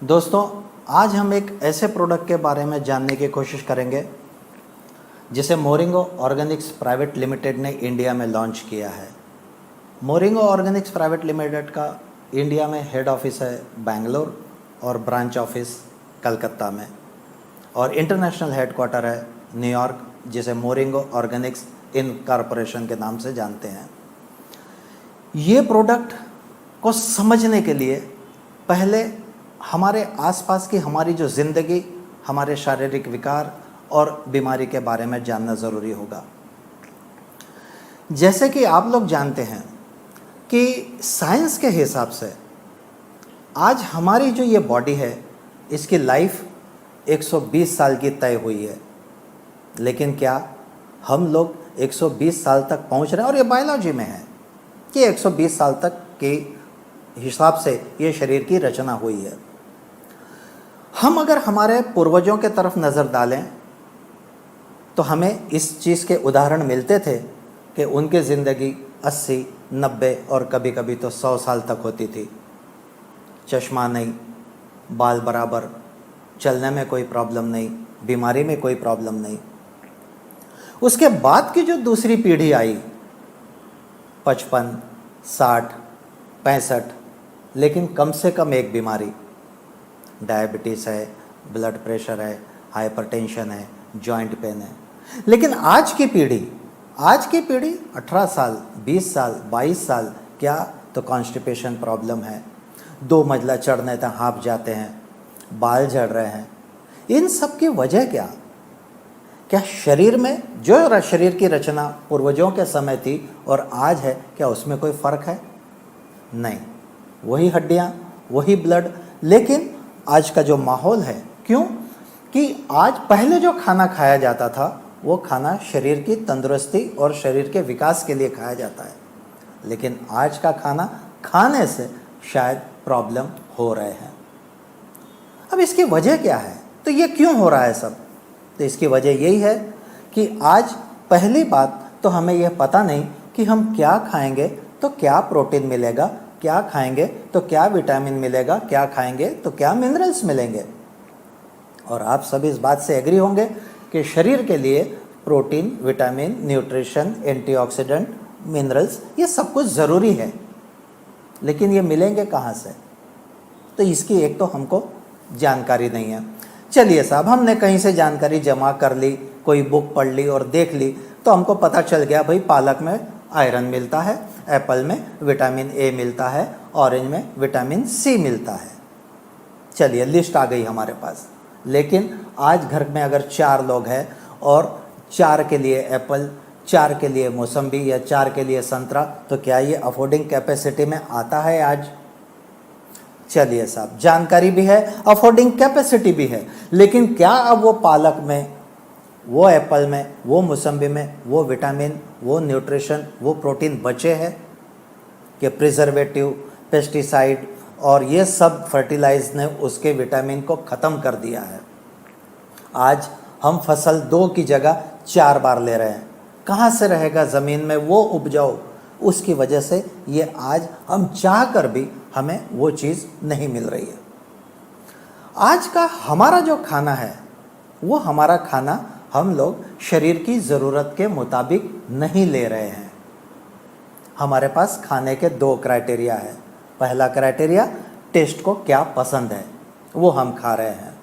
दोस्तों, आज हम एक ऐसे प्रोडक्ट के बारे में जानने की कोशिश करेंगे जिसे मोरिंगो ऑर्गेनिक्स प्राइवेट लिमिटेड ने इंडिया में लॉन्च किया है। मोरिंगो ऑर्गेनिक्स प्राइवेट लिमिटेड का इंडिया में हेड ऑफिस है बेंगलोर और ब्रांच ऑफिस कलकत्ता में, और इंटरनेशनल हेडक्वार्टर है न्यूयॉर्क, जिसे मोरिंगो ऑर्गेनिक्स इनकॉर्पोरेशन के नाम से जानते हैं। ये प्रोडक्ट को समझने के लिए पहले हमारे आसपास की हमारी जो ज़िंदगी, हमारे शारीरिक विकार और बीमारी के बारे में जानना ज़रूरी होगा। जैसे कि आप लोग जानते हैं कि साइंस के हिसाब से आज हमारी जो ये बॉडी है, इसकी लाइफ 120 साल की तय हुई है। लेकिन क्या हम लोग 120 साल तक पहुंच रहे हैं? और ये बायोलॉजी में है कि 120 साल तक के हिसाब से ये शरीर की रचना हुई है। हम अगर हमारे पूर्वजों के तरफ नज़र डालें तो हमें इस चीज़ के उदाहरण मिलते थे कि उनकी ज़िंदगी 80, 90 और कभी कभी तो 100 साल तक होती थी। चश्मा नहीं, बाल बराबर, चलने में कोई प्रॉब्लम नहीं, बीमारी में कोई प्रॉब्लम नहीं। उसके बाद की जो दूसरी पीढ़ी आई 55, 60, 65, लेकिन कम से कम एक बीमारी, डायबिटीज़ है, ब्लड प्रेशर है, हाइपरटेंशन है, जॉइंट पेन है। लेकिन आज की पीढ़ी 18 साल, 20 साल, 22 साल, क्या तो कॉन्स्टिपेशन प्रॉब्लम है, 2 मंजिला चढ़ने तक हाँफ जाते हैं, बाल झड़ रहे हैं। इन सब की वजह क्या शरीर में जो शरीर की रचना पूर्वजों के समय थी और आज है, क्या उसमें कोई फ़र्क है? नहीं, वही हड्डियाँ, वही ब्लड। लेकिन आज का जो माहौल है, क्यों कि आज पहले जो खाना खाया जाता था वो खाना शरीर की तंदुरुस्ती और शरीर के विकास के लिए खाया जाता है, लेकिन आज का खाना खाने से शायद प्रॉब्लम हो रहे हैं। अब इसकी वजह क्या है? तो ये क्यों हो रहा है सब? तो इसकी वजह यही है कि आज पहली बात तो हमें यह पता नहीं कि हम क्या खाएंगे तो क्या प्रोटीन मिलेगा, क्या खाएंगे तो क्या विटामिन मिलेगा, क्या खाएंगे तो क्या मिनरल्स मिलेंगे। और आप सभी इस बात से एग्री होंगे कि शरीर के लिए protein, vitamin, nutrition, antioxidant, minerals, ये सब कुछ ज़रूरी है। लेकिन ये मिलेंगे कहाँ से? तो इसकी एक तो हमको जानकारी नहीं है। चलिए साहब, हमने कहीं से जानकारी जमा कर ली, कोई बुक पढ़ ली और देख ली, तो हमको पता चल गया भाई पालक में आयरन मिलता है, एप्पल में विटामिन ए मिलता है, ऑरेंज में विटामिन सी मिलता है। चलिए, लिस्ट आ गई हमारे पास। लेकिन आज घर में अगर 4 लोग हैं और 4 के लिए एप्पल, 4 के लिए मौसम्बी या 4 के लिए संतरा, तो क्या ये अफोर्डिंग कैपेसिटी में आता है आज? चलिए साहब, जानकारी भी है, अफोर्डिंग कैपेसिटी भी है, लेकिन क्या अब वो पालक में, वो एप्पल में, वो मौसम्बी में वो विटामिन, वो न्यूट्रिशन, वो प्रोटीन बचे हैं? कि प्रिजर्वेटिव, पेस्टिसाइड और ये सब फर्टिलाइज ने उसके विटामिन को ख़त्म कर दिया है। आज हम फसल 2 की जगह 4 बार ले रहे हैं। कहाँ से रहेगा ज़मीन में वो उपजाऊ? उसकी वजह से ये आज हम चाह कर भी हमें वो चीज़ नहीं मिल रही है। आज का हमारा जो खाना है, वो हमारा खाना हम लोग शरीर की ज़रूरत के मुताबिक नहीं ले रहे हैं। हमारे पास खाने के 2 क्राइटेरिया है। पहला क्राइटेरिया, टेस्ट को क्या पसंद है, वो हम खा रहे हैं।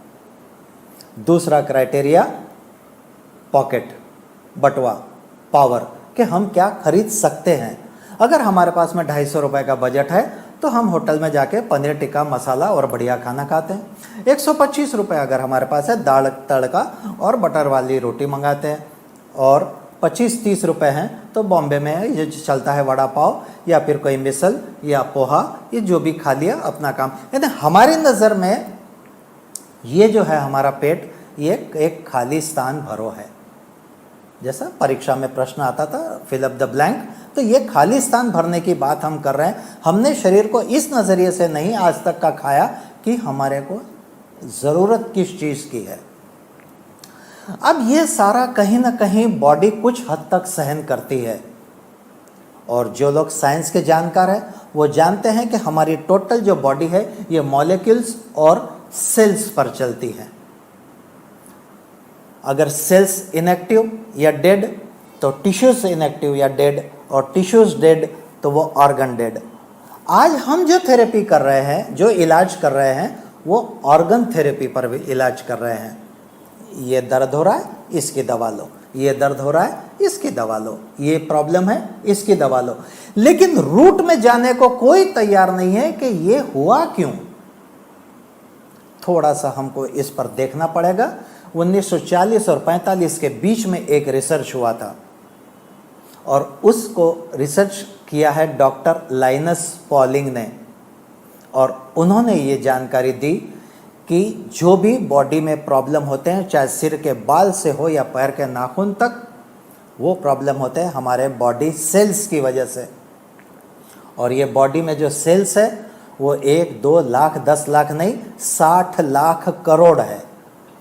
दूसरा क्राइटेरिया, पॉकेट, बटुआ, पावर, कि हम क्या खरीद सकते हैं। अगर हमारे पास में 250 रुपये का बजट है तो हम होटल में जाके पनीर टिक्का मसाला और बढ़िया खाना खाते हैं। 125 रुपये अगर हमारे पास है, दाल तड़का और बटर वाली रोटी मंगाते हैं। और 25-30 रुपये हैं तो बॉम्बे में ये चलता है वड़ा पाव या फिर कोई मिसल या पोहा, ये जो भी खा लिया, अपना काम। यानी हमारी नज़र में ये जो है हमारा पेट, ये एक खाली स्थान भरो है। जैसा परीक्षा में प्रश्न आता था, फिल अप द ब्लैंक, तो ये खाली स्थान भरने की बात हम कर रहे हैं। हमने शरीर को इस नज़रिए से नहीं आज तक का खाया कि हमारे को ज़रूरत किस चीज़ की है। अब ये सारा कहीं ना कहीं बॉडी कुछ हद तक सहन करती है, और जो लोग साइंस के जानकार हैं वो जानते हैं कि हमारी टोटल जो बॉडी है ये मॉलिक्यूल्स और सेल्स पर चलती है। अगर सेल्स इनएक्टिव या डेड तो टिश्यूज इनएक्टिव या डेड, और टिश्यूज डेड तो वो ऑर्गन डेड। आज हम जो थेरेपी कर रहे हैं, जो इलाज कर रहे हैं, वो ऑर्गन थेरेपी पर भी इलाज कर रहे हैं। ये दर्द हो रहा है, इसकी दवा लो, ये दर्द हो रहा है, इसकी दवा लो, ये प्रॉब्लम है, इसकी दवा लो। लेकिन रूट में जाने को कोई तैयार नहीं है कि ये हुआ क्यों। थोड़ा सा हमको इस पर देखना पड़ेगा। 1940 और 45 के बीच में एक रिसर्च हुआ था, और उसको रिसर्च किया है डॉक्टर लाइनस पॉलिंग ने, और उन्होंने ये जानकारी दी कि जो भी बॉडी में प्रॉब्लम होते हैं, चाहे सिर के बाल से हो या पैर के नाखून तक, वो प्रॉब्लम होते हैं हमारे बॉडी सेल्स की वजह से। और ये बॉडी में जो सेल्स है वो 1, 2 लाख, 10 लाख नहीं, 60 लाख करोड़ है,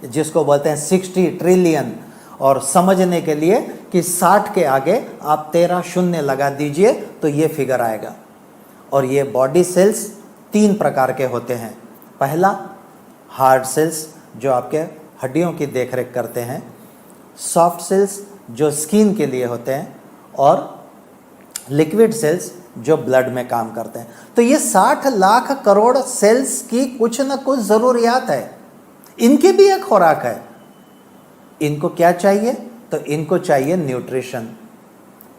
जिसको बोलते हैं 60 ट्रिलियन। और समझने के लिए कि 60 के आगे आप 13 शून्य लगा दीजिए तो ये फिगर आएगा। और ये बॉडी सेल्स 3 प्रकार के होते हैं। पहला, हार्ड सेल्स जो आपके हड्डियों की देखरेख करते हैं, सॉफ्ट सेल्स जो स्किन के लिए होते हैं, और लिक्विड सेल्स जो ब्लड में काम करते हैं। तो ये 60 लाख करोड़ सेल्स की कुछ न कुछ ज़रूरियात है, इनकी भी एक खुराक है। इनको क्या चाहिए? तो इनको चाहिए न्यूट्रिशन,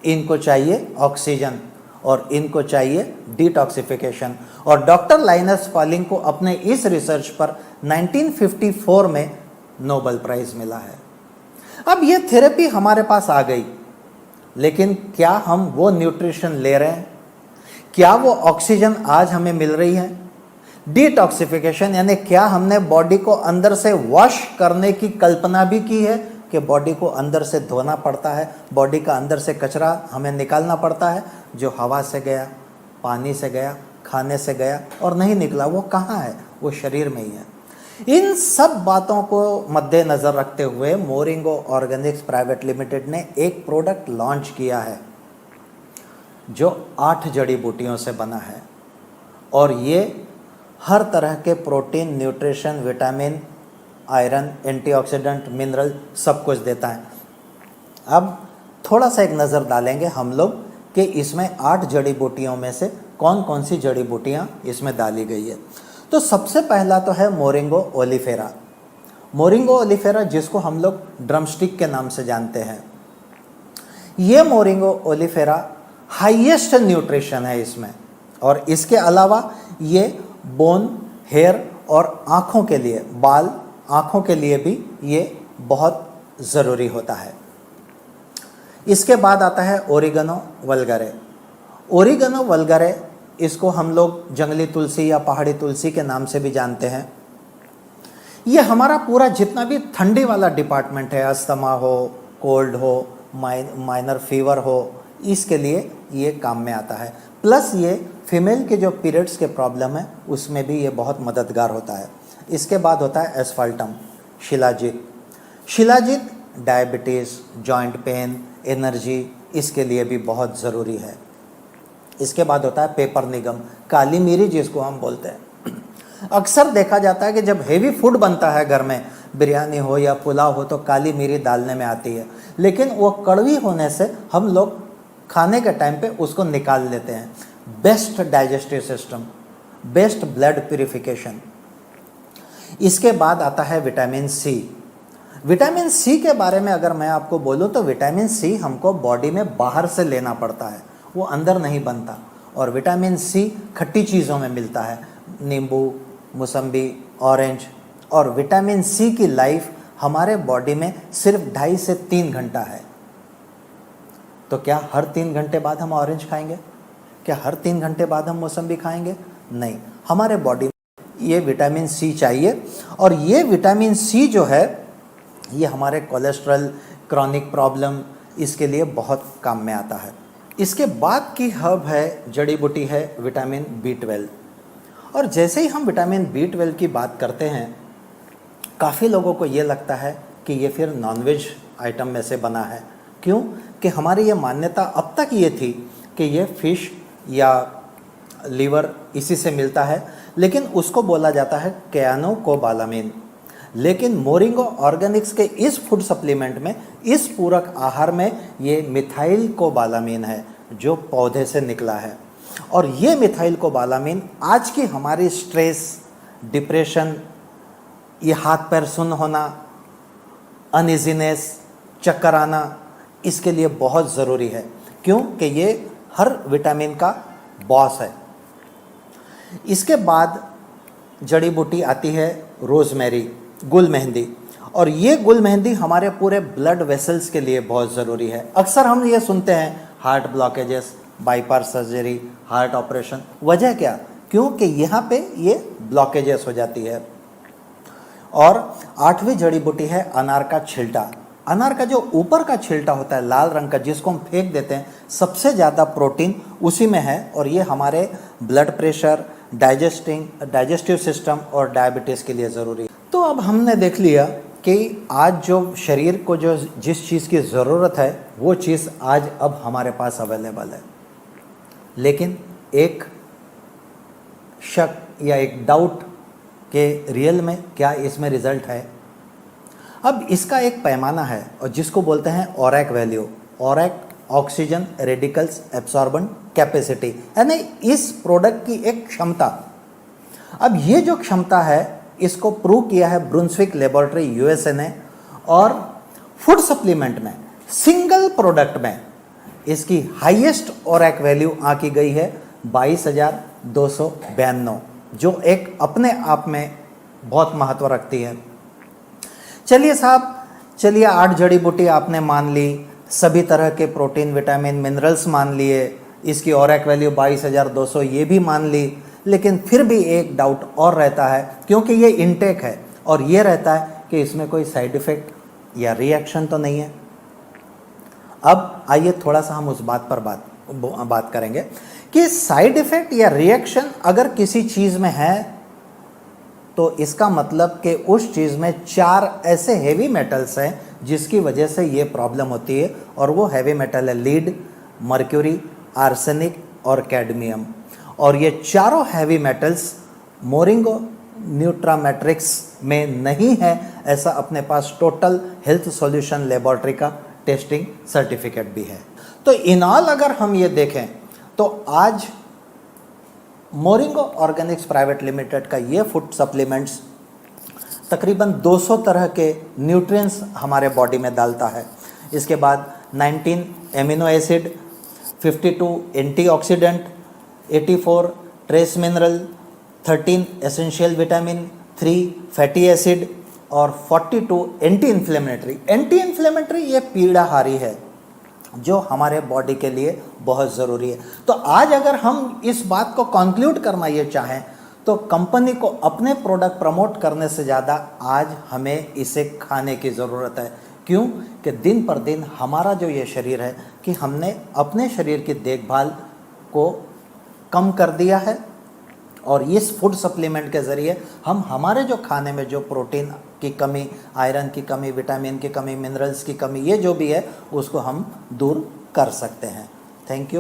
इनको चाहिए ऑक्सीजन, और इनको चाहिए डिटॉक्सिफिकेशन। और डॉक्टर लाइनस पॉलिंग को अपने इस रिसर्च पर 1954 में नोबेल प्राइज मिला है। अब ये थेरेपी हमारे पास आ गई, लेकिन क्या हम वो न्यूट्रिशन ले रहे हैं? क्या वो ऑक्सीजन आज हमें मिल रही है? डिटॉक्सिफिकेशन यानी क्या हमने बॉडी को अंदर से वॉश करने की कल्पना भी की है कि बॉडी को अंदर से धोना पड़ता है, बॉडी का अंदर से कचरा हमें निकालना पड़ता है, जो हवा से गया, पानी से गया, खाने से गया और नहीं निकला, वो कहाँ है? वो शरीर में ही है। इन सब बातों को मद्देनज़र रखते हुए मोरिंगो ऑर्गेनिक्स प्राइवेट लिमिटेड ने एक प्रोडक्ट लॉन्च किया है जो 8 जड़ी बूटियों से बना है, और ये हर तरह के protein, nutrition, vitamin, iron, antioxidant, mineral सब कुछ देता है। अब थोड़ा सा एक नज़र डालेंगे हम लोग कि इसमें 8 जड़ी बूटियों में से कौन कौन सी जड़ी बूटियाँ इसमें डाली गई है। तो सबसे पहला तो है मोरिंगो ओलिफेरा। मोरिंगो ओलिफेरा जिसको हम लोग ड्रमस्टिक के नाम से जानते हैं, ये मोरिंगो ओलिफेरा हाईएस्ट न्यूट्रिशन है इसमें। और इसके अलावा ये बोन, हेयर और आँखों के लिए, बाल, आँखों के लिए भी ये बहुत ज़रूरी होता है। इसके बाद आता है ओरिगेनो वल्गरे। ओरिगेनो वल्गरे इसको हम लोग जंगली तुलसी या पहाड़ी तुलसी के नाम से भी जानते हैं। ये हमारा पूरा जितना भी ठंडी वाला डिपार्टमेंट है, अस्थमा हो, कोल्ड हो, माइनर फीवर हो, इसके लिए ये काम में आता है। प्लस ये फीमेल के जो पीरियड्स के प्रॉब्लम है उसमें भी ये बहुत मददगार होता है। इसके बाद होता है asphaltum, shilajit. Shilajit diabetes, joint pain, energy, इसके लिए भी बहुत ज़रूरी है। इसके बाद होता है पेपर निगम, काली मिरी जिसको हम बोलते हैं। अक्सर देखा जाता है कि जब हेवी फूड बनता है घर में, बिरयानी हो या पुलाव हो, तो काली मिरी डालने में आती है, लेकिन वो कड़वी होने से हम लोग खाने के टाइम पे उसको निकाल लेते हैं। Best digestive system, best blood purification. इसके बाद आता है विटामिन सी। विटामिन सी के बारे में अगर मैं आपको बोलूँ तो विटामिन सी हमको बॉडी में बाहर से लेना पड़ता है, वो अंदर नहीं बनता। और विटामिन सी खट्टी चीज़ों में मिलता है, नींबू, मौसम्बी, ऑरेंज। और विटामिन सी की लाइफ हमारे बॉडी में सिर्फ 2.5 से 3 घंटा है। तो क्या हर 3 घंटे बाद हम ऑरेंज खाएंगे? क्या हर 3 घंटे बाद हम मौसम्बी खाएंगे? नहीं, हमारे बॉडी में ये विटामिन सी चाहिए। और ये विटामिन सी जो है ये हमारे कोलेस्ट्रॉल, क्रॉनिक प्रॉब्लम, इसके लिए बहुत काम में आता है। इसके बाद की हब है, जड़ी बूटी है विटामिन B12। और जैसे ही हम विटामिन B12 की बात करते हैं, काफ़ी लोगों को ये लगता है कि ये फिर नॉनवेज आइटम में से बना है। क्यों? कि हमारी ये मान्यता अब तक ये थी कि ये फ़िश या लीवर इसी से मिलता है, लेकिन उसको बोला जाता है क्यानोकोबालामिन। लेकिन मोरिंगो ऑर्गेनिक्स के इस फूड सप्लीमेंट में, इस पूरक आहार में ये मिथाइल कोबालामिन है जो पौधे से निकला है। और ये मिथाइल कोबालामिन आज की हमारी स्ट्रेस, डिप्रेशन, ये हाथ पैर सुन्न होना, अनइजीनेस, चक्कर आना, इसके लिए बहुत ज़रूरी है, क्योंकि ये हर विटामिन का बॉस है। इसके बाद जड़ी बूटी आती है रोज़मेरी, गुल मेहंदी। और ये गुल मेहंदी हमारे पूरे ब्लड वेसल्स के लिए बहुत ज़रूरी है। अक्सर हम ये सुनते हैं heart blockages, bypass surgery, heart operation. वजह क्या? क्योंकि यहाँ पे ये ब्लॉकेजेस हो जाती है। और 8वीं जड़ी बूटी है अनार का छिलटा। अनार का जो ऊपर का छिलटा होता है लाल रंग का, जिसको हम फेंक देते हैं, सबसे ज़्यादा प्रोटीन उसी में है। और ये हमारे ब्लड प्रेशर, डाइजेस्टिव सिस्टम और डायबिटीज़ के लिए ज़रूरी है। तो अब हमने देख लिया कि आज जो शरीर को जो जिस चीज़ की ज़रूरत है वो चीज़ आज अब हमारे पास अवेलेबल है। लेकिन एक शक या एक डाउट कि रियल में क्या इसमें रिज़ल्ट है। अब इसका एक पैमाना है और जिसको बोलते हैं ORAC value, ORAC oxygen radicals absorbent capacity, यानी इस प्रोडक्ट की एक क्षमता। अब ये जो क्षमता है इसको प्रूव किया है ब्रुंसविक लेबोरेटरी यूएसए ने। और फूड सप्लीमेंट में सिंगल प्रोडक्ट में इसकी हाईएस्ट ओरैक वैल्यू आंकी गई है 22,292, जो एक अपने आप में बहुत महत्व रखती है। चलिए साहब, चलिए 8 जड़ी बूटी आपने मान ली, सभी तरह के प्रोटीन, विटामिन, मिनरल्स मान लिए, इसकी ओरैक वैल्यू 22,200 ये भी मान ली। लेकिन फिर भी एक डाउट और रहता है, क्योंकि ये इनटेक है, और ये रहता है कि इसमें कोई साइड इफ़ेक्ट या रिएक्शन तो नहीं है। अब आइए थोड़ा सा हम उस बात पर बात करेंगे कि साइड इफ़ेक्ट या रिएक्शन अगर किसी चीज़ में है तो इसका मतलब कि उस चीज़ में 4 ऐसे हेवी मेटल्स हैं जिसकी वजह से ये प्रॉब्लम होती है। और वो हेवी मेटल है लीड, मर्क्यूरी, आर्सेनिक और कैडमियम। और ये चारों हैवी मेटल्स मोरिंगो न्यूट्रामेट्रिक्स में नहीं है, ऐसा अपने पास टोटल हेल्थ सॉल्यूशन लेबोरेटरी का टेस्टिंग सर्टिफिकेट भी है। तो इन ऑल अगर हम ये देखें तो आज मोरिंगो ऑर्गेनिक्स प्राइवेट लिमिटेड का ये फूड सप्लीमेंट्स तकरीबन 200 तरह के न्यूट्रिएंट्स हमारे बॉडी में डालता है। इसके बाद 19 amino acid, 52 antioxidant, 84 trace mineral, 13 essential vitamin, 3 fatty acid और 42 एंटी इन्फ्लेमेटरी। एंटी इन्फ्लेमेटरी ये पीड़ाहारी है जो हमारे बॉडी के लिए बहुत ज़रूरी है। तो आज अगर हम इस बात को कंक्लूड करना ये चाहें तो कंपनी को अपने प्रोडक्ट प्रमोट करने से ज़्यादा आज हमें इसे खाने की ज़रूरत है। क्यों? कि दिन पर दिन हमारा जो ये शरीर है कि हमने अपने शरीर की देखभाल को कम कर दिया है। और इस फूड सप्लीमेंट के ज़रिए हम हमारे जो खाने में जो प्रोटीन की कमी, आयरन की कमी, विटामिन की कमी, मिनरल्स की कमी, ये जो भी है उसको हम दूर कर सकते हैं। Thank you.